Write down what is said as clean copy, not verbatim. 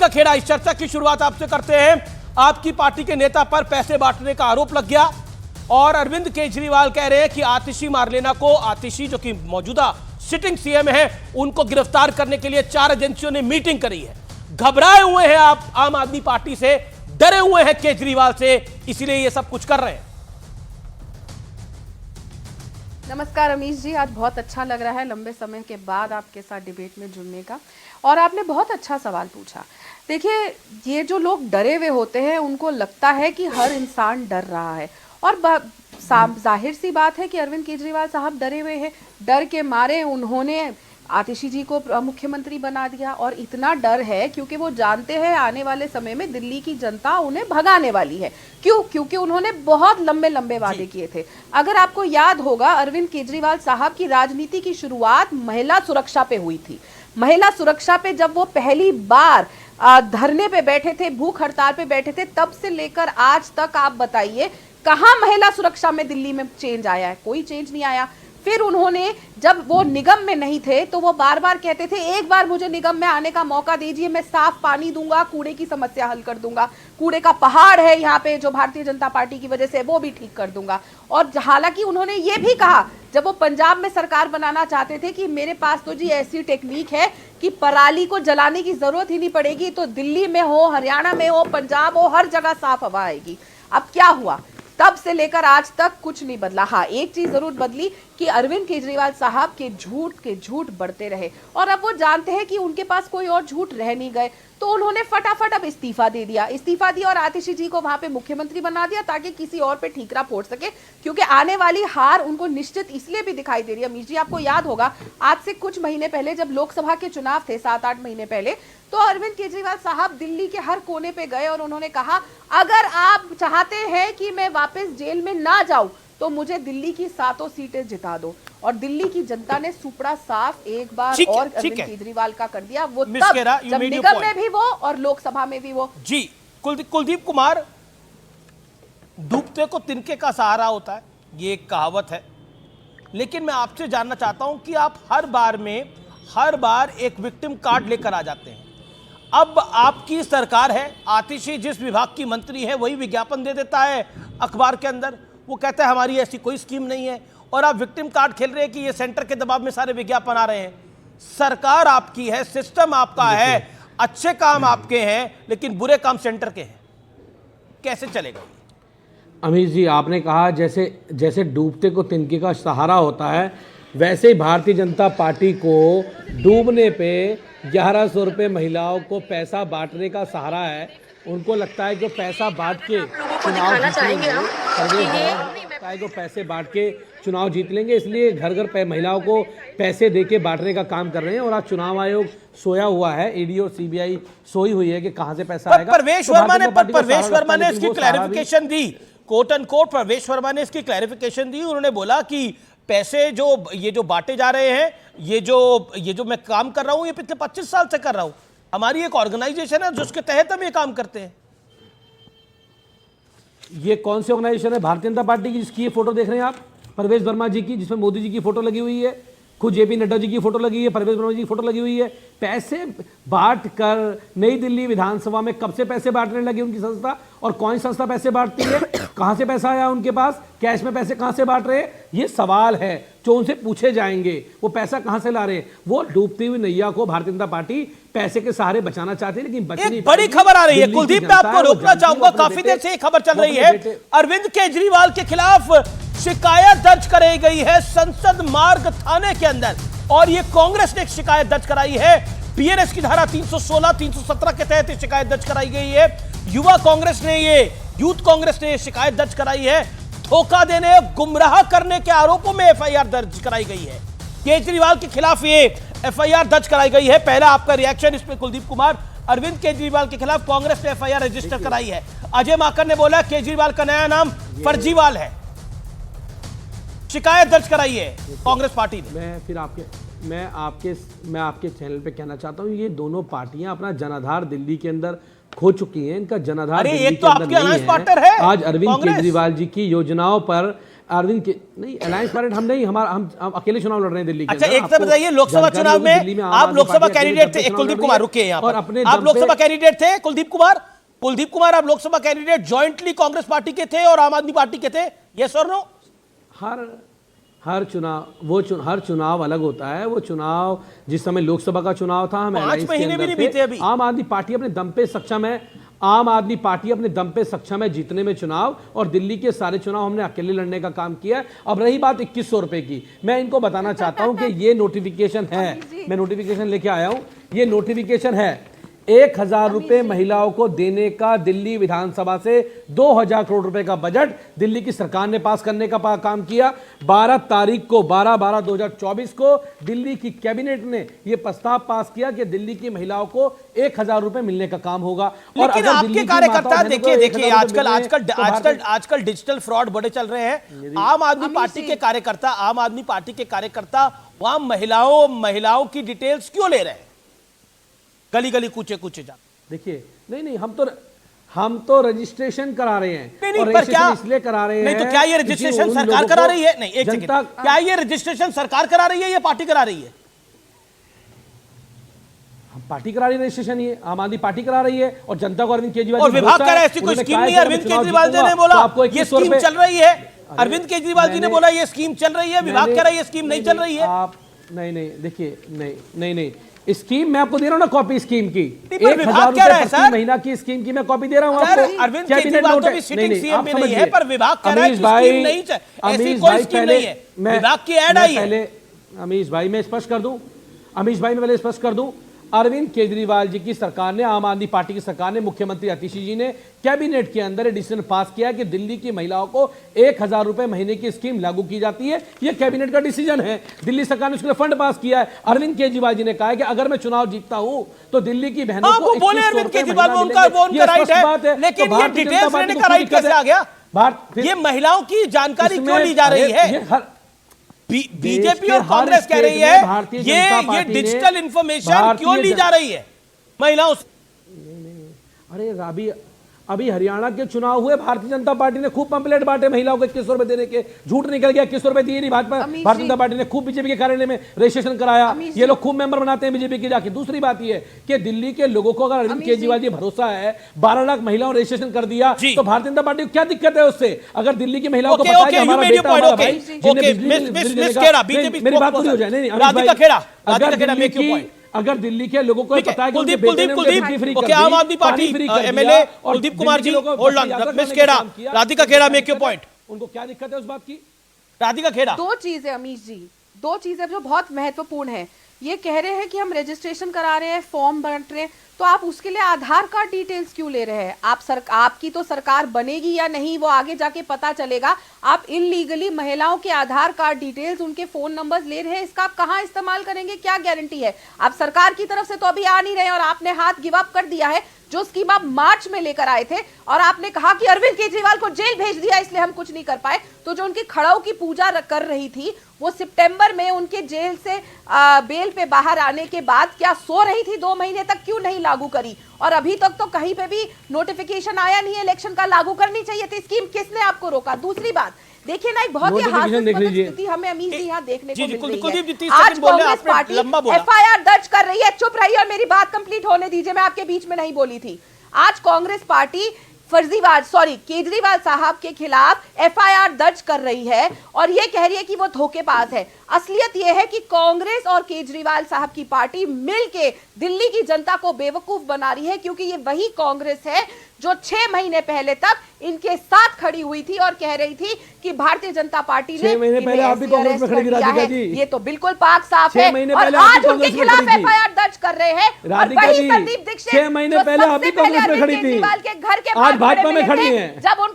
का खेड़ा। इस चर्चा की शुरुआत आपसे करते हैं। आपकी पार्टी के नेता पर पैसे बांटने का आरोप लग गया और अरविंद केजरीवाल कह रहे हैं कि आतिशी मारलेना को, आतिशी जो कि मौजूदा सिटिंग सीएम है, उनको गिरफ्तार करने के लिए 4 एजेंसियों ने मीटिंग करी है। घबराए हुए हैं आप आम आदमी पार्टी से, डरे हुए हैं केजरीवाल से, इसीलिए ये सब कुछ कर रहे हैं। नमस्कार अमीश जी, आज बहुत अच्छा लग रहा है लंबे समय के बाद आपके साथ डिबेट में जुड़ने का। और आपने बहुत अच्छा सवाल पूछा। देखिए, ये जो लोग डरे हुए होते हैं उनको लगता है कि हर इंसान डर रहा है, और जाहिर सी बात है कि अरविंद केजरीवाल साहब डरे हुए हैं। डर के मारे उन्होंने आतिशी जी को मुख्यमंत्री बना दिया, और इतना डर है क्योंकि वो जानते हैं आने वाले समय में दिल्ली की जनता उन्हें भगाने वाली है। क्यों? क्योंकि उन्होंने बहुत लंबे लंबे वादे किए थे। अगर आपको याद होगा, अरविंद केजरीवाल साहब की राजनीति की शुरुआत महिला सुरक्षा पे हुई थी। महिला सुरक्षा पे जब वो पहली बार धरने पे बैठे थे, भूख हड़ताल पे बैठे थे, तब से लेकर आज तक आप बताइए कहां महिला सुरक्षा में दिल्ली में चेंज आया है? कोई चेंज नहीं आया। फिर उन्होंने, जब वो निगम में नहीं थे तो वो बार बार कहते थे एक बार मुझे निगम में आने का मौका दीजिए, मैं साफ पानी दूंगा, कूड़े की समस्या हल कर दूंगा, कूड़े का पहाड़ है यहाँ पे जो भारतीय जनता पार्टी की वजह से वो भी ठीक कर दूंगा। और हालांकि उन्होंने ये भी कहा जब वो पंजाब में सरकार बनाना चाहते थे कि मेरे पास तो जी ऐसी टेक्निक है कि पराली को जलाने की जरूरत ही नहीं पड़ेगी, तो दिल्ली में हो, हरियाणा में हो, पंजाब हो, हर जगह साफ हवा आएगी। अब क्या हुआ? तब से लेकर आज तक कुछ नहीं बदला। हाँ, एक चीज जरूर बदली कि अरविंद केजरीवाल साहब के झूठ बढ़ते रहे, और अब वो जानते हैं कि उनके पास कोई और झूठ रह नहीं गए, तो उन्होंने फटाफट अब इस्तीफा दे दिया। इस्तीफा दिया और आतिशी जी को वहां पे मुख्यमंत्री बना दिया ताकि किसी और पे ठीकरा फोड़ सके, क्योंकि आने वाली हार उनको निश्चित इसलिए भी दिखाई दे रही है। अमीश जी, आपको याद होगा आज से कुछ महीने पहले जब लोकसभा के चुनाव थे, 7-8 महीने पहले, तो अरविंद केजरीवाल साहब दिल्ली के हर कोने पे गए और उन्होंने कहा अगर आप चाहते हैं कि मैं वापस जेल में ना जाऊं तो मुझे दिल्ली की 7 सीटें जिता दो। और दिल्ली की जनता ने सुपड़ा साफ एक बार और अरविंद केजरीवाल का कर दिया। वो तब जब निगम में भी वो और लोकसभा में भी वो। जी, कुलदीप कुमार, डूबते को तिनके का सहारा होता है, ये एक कहावत है। लेकिन मैं आपसे जानना चाहता हूं कि आप हर बार एक विक्टिम कार्ड लेकर आ जाते हैं। अब आपकी सरकार है, आतिशी जिस विभाग की मंत्री है वही विज्ञापन दे देता है अखबार के अंदर, वो कहता है हमारी ऐसी कोई स्कीम नहीं है, और आप विक्टिम कार्ड खेल रहे हैं कि ये सेंटर के दबाव में सारे विज्ञापन आ रहे हैं। सरकार आपकी है, सिस्टम आपका है, अच्छे काम आपके हैं, लेकिन बुरे काम सेंटर के हैं, कैसे चलेगा? अमीश जी, आपने कहा जैसे डूबते को तिनके का सहारा होता है, वैसे ही भारतीय जनता पार्टी को डूबने पे 1100 रुपये महिलाओं को पैसा बांटने का सहारा है। उनको लगता है कि पैसा बांट के चुनाव जीत लेंगे, पैसे बांट के चुनाव जीत लेंगे, इसलिए घर घर महिलाओं को पैसे दे के बांटने का काम कर रहे हैं। और आज चुनाव आयोग सोया हुआ है, ईडी और सीबीआई सोई हुई है कि कहां से पैसा आएगा। परवेश वर्मा ने इसकी क्लैरिफिकेशन दी, quote and quote Parvesh Verma ने इसकी क्लैरिफिकेशन दी। उन्होंने बोला कि पैसे जो बांटे जा रहे हैं, ये जो मैं काम कर रहा हूं, ये पिछले 25 साल से कर रहा हूं। हमारी एक ऑर्गेनाइजेशन है जिसके तहत हम ये काम करते हैं। ये कौन सी ऑर्गेनाइजेशन है? भारतीय जनता पार्टी की, जिसकी ये फोटो देख रहे हैं आप, परवेश वर्मा जी की, जिसमें मोदी जी की फोटो लगी हुई है, खुद जेपी नड्डा जी की फोटो लगी है, परवेश वर्मा जी की फोटो लगी हुई है। पैसे बांट कर नई दिल्ली विधानसभा में कब से पैसे बांटने लगी उनकी संस्था, और कौन सी संस्था पैसे बांटती है? कहां से पैसा आया उनके पास? कैश में पैसे कहां से बांट रहे हैं? ये सवाल है जो उनसे पूछे जाएंगे। वो पैसा कहां से ला रहे हैं? वो डूबती हुई नैया को भारतीय जनता पार्टी पैसे के सहारे बचाना चाहती है, लेकिन एक बड़ी खबर आ रही है कुलदीप, मैं आपको रोकना चाहूंगा, काफी देर से खबर चल रही है। अरविंद केजरीवाल के खिलाफ शिकायत दर्ज कराई गई है संसद मार्ग थाने के अंदर, और ये कांग्रेस ने शिकायत दर्ज कराई है। बीएनएस की धारा 316, 317 के तहत शिकायत दर्ज कराई गई है। यूथ कांग्रेस ने शिकायत दर्ज कराई है। धोखा देने, गुमराह करने के आरोपों में एफआईआर दर्ज कराई गई है। केजरीवाल के खिलाफ ये एफआईआर दर्ज कराई गई है। पहला आपका रिएक्शन इस पे कुलदीप कुमार। अरविंद केजरीवाल के खिलाफ कांग्रेस ने एफआईआर रजिस्टर कराई है। अजय माकन ने बोला केजरीवाल का नया नाम फर्जीवाल है। शिकायत दर्ज कराई है कांग्रेस पार्टी ने। मैं आपके चैनल पे कहना चाहता हूं, ये दोनों पार्टियां अपना जनाधार दिल्ली के अंदर खो चुकी हैं। इनका जनाधार दिल्ली के अंदर नहीं है। आज अरविंद केजरीवाल जी की योजनाओं पर अरविंद के नहीं, अलायंस पार्टी हम नहीं, हमारा हम अकेले चुनाव लड़ रहे हैं दिल्ली के अच्छा, अंदर। एक तरफ बताइए, लोकसभा चुनाव में आप लोकसभा कैंडिडेट थे, कुलदीप कुमार रुके यहाँ और पर, अपने आप लोकसभा कैंडिडेट थे कुलदीप कुमार आप Lok Sabha candidate jointly Congress party के थे और आम आदमी पार्टी के थे, यस और नो? हर चुनाव अलग होता है। वो चुनाव जिस समय लोकसभा का चुनाव था, हम 5 महीने भी नहीं बीते अभी। आम आदमी पार्टी अपने दम पे सक्षम है, आम आदमी पार्टी अपने दम पे सक्षम है जीतने में चुनाव, और दिल्ली के सारे चुनाव हमने अकेले लड़ने का काम किया है। अब रही बात 2100 रुपए की, मैं इनको बताना चाहता हूं कि ये नोटिफिकेशन है, मैं नोटिफिकेशन लेके आया हूं, ये नोटिफिकेशन है 1000 रुपए महिलाओं को देने का। दिल्ली विधानसभा से 2000 करोड़ रुपए का बजट दिल्ली की सरकार ने पास करने का काम किया। 12 तारीख को 12/12/2024 को दिल्ली की कैबिनेट ने यह प्रस्ताव पास किया कि दिल्ली की महिलाओं को 1000 रुपए मिलने का काम होगा। और लेकिन आपके कार्यकर्ता देखिए आजकल डिजिटल फ्रॉड बड़े चल रहे हैं। आम आदमी पार्टी के कार्यकर्ता वहां महिलाओं की डिटेल्स क्यों ले रहे हैं, गली गली कूचे जा? देखिए नहीं, हम तो रजिस्ट्रेशन करा रहे हैं। नहीं, पर क्या इसलिए करा रहे हैं? नहीं तो क्या ये रजिस्ट्रेशन सरकार करा रही है? नहीं, एक सेकंड, क्या ये रजिस्ट्रेशन सरकार करा रही है या पार्टी करा रही है? पार्टी करा रही है रजिस्ट्रेशन, ये आम आदमी पार्टी करा रही है, और जनता को अरविंद केजरीवाल और विभाग कह रहा है ऐसी कोई स्कीम नहीं है। अरविंद केजरीवाल जी ने बोला ये स्कीम चल रही है, अरविंद केजरीवाल जी ने बोला ये स्कीम चल रही है, विभाग कह रहा है ये स्कीम नहीं चल रही है। आप नहीं देखिए, नहीं स्कीम मैं आपको दे रहा हूं ना, कॉपी स्कीम की 1000 रुपए प्रति महीना की स्कीम की मैं कॉपी दे रहा हूं आपको। अरविंद केजरीवाल तो भी सिटिंग सीएम में नहीं है, पर विभाग कह रहा है कि स्कीम नहीं है, ऐसी कोई स्कीम नहीं है, विभाग की ऐड आई है। अमीश भाई मैं स्पष्ट कर दूं, अरविंद केजरीवाल जी की सरकार ने, आम आदमी पार्टी की सरकार ने, मुख्यमंत्री आतिशी जी ने कैबिनेट के अंदर डिसीजन पास किया कि दिल्ली की महिलाओं को 1000 रुपए महीने की स्कीम लागू की जाती है। यह कैबिनेट का डिसीजन है, दिल्ली सरकार ने उसके लिए फंड पास किया है। अरविंद केजरीवाल जी ने कहा है कि अगर मैं चुनाव जीतता हूं तो दिल्ली की बहनों को 2100 रुपए उनका राइट है, लेकिन ये डिटेल्स लेने का राइट कैसे आ गया? ये महिलाओं की जानकारी क्यों ली जा रही है? बीजेपी और कांग्रेस कह रही है ये डिजिटल इंफॉर्मेशन क्यों ली जा रही है महिलाओं से? अरे अभी हरियाणा के चुनाव हुए, भारतीय जनता पार्टी ने खूब पंपलेट बांटे महिलाओं को 2100 रुपए देने के, झूठ निकल गया, 2100 रुपए दिए नहीं। भारतीय जनता पार्टी ने खूब बीजेपी के कार्यालय में रजिस्ट्रेशन कराया, ये लोग खूब मेंबर बनाते हैं बीजेपी के जाके। दूसरी बात ये है कि दिल्ली के लोगों को अगर अरविंद केजरीवाल जी भरोसा है, 12 लाख महिलाओं ने रजिस्ट्रेशन कर दिया, तो भारतीय जनता पार्टी को क्या दिक्कत है उससे? अगर दिल्ली की महिलाओं को पता है कि हमारा बेटा, हमारा भाई, मेरी बात पूरी हो जाए। नहीं, अगर दिल्ली के लोगों को पता है कि Kuldeep Aam Aadmi Party MLA Kuldeep Kumar ji, hold on Miss Khera, Radhika Khera, make your point. उनको क्या दिक्कत है उस बात की? राधिका खेड़ा, दो चीजें अमीश जी, दो चीजें जो बहुत महत्वपूर्ण है। ये कह रहे हैं कि हम रजिस्ट्रेशन करा रहे हैं, फॉर्म भर रहे हैं, तो आप उसके लिए आधार कार्ड डिटेल्स क्यों ले रहे हैं? आपकी तो सरकार बनेगी या नहीं वो आगे जाके पता चलेगा। आप इनलीगली महिलाओं के आधार कार्ड डिटेल्स, उनके फोन नंबर्स ले रहे हैं, इसका आप कहां इस्तेमाल करेंगे? क्या गारंटी है? आप सरकार की तरफ से तो अभी आ नहीं रहे और आपने हाथ गिव अप कर दिया है। जो स्कीम आप मार्च में लेकर आए थे और आपने कहा कि अरविंद केजरीवाल को जेल भेज दिया इसलिए हम कुछ नहीं कर पाए, तो जो उनकी खड़ाऊ की पूजा कर रही थी वो सितंबर में उनके जेल से बेल पे बाहर आने के बाद क्या सो रही थी 2 महीने तक, क्यों नहीं लागू करी? और अभी तक तो कहीं पे भी नोटिफिकेशन आया नहीं है इलेक्शन का, लागू करनी चाहिए थी स्कीम, किसने आपको रोका? दूसरी बात देखिए ना, एक बहुत ही हास्यास्पद स्थिति हमें अमीश जी यहाँ देखने को मिल रही है। आज कांग्रेस पार्टी एफआईआर दर्ज कर रही है, चुप रही और मेरी बात कंप्लीट होने दीजिए, मैं आपके बीच में नहीं बोली थी। आज कांग्रेस पार्टी केजरीवाल साहब के खिलाफ एफआईआर दर्ज कर रही है और ये कह रही है कि वो धोखेबाज है। असलियत ये है कि कांग्रेस और केजरीवाल साहब की पार्टी मिलके दिल्ली की जनता को बेवकूफ बना रही है, क्योंकि ये वही कांग्रेस है जो 6 महीने पहले तक इनके साथ खड़ी हुई थी और कह रही थी कि भारतीय जनता पार्टी ने 6 महीने पहले आप भी कांग्रेस में खड़ी थी राधिका जी। ये तो बिल्कुल पाक साफ है और आज उनके खिलाफ एफआईआर दर्ज कर रहे हैं। राधिका जी, 6 महीने पहले आप भी कांग्रेस में खड़ी थी, के घर के आज भाजपा में खड़ी हैं। जब उनको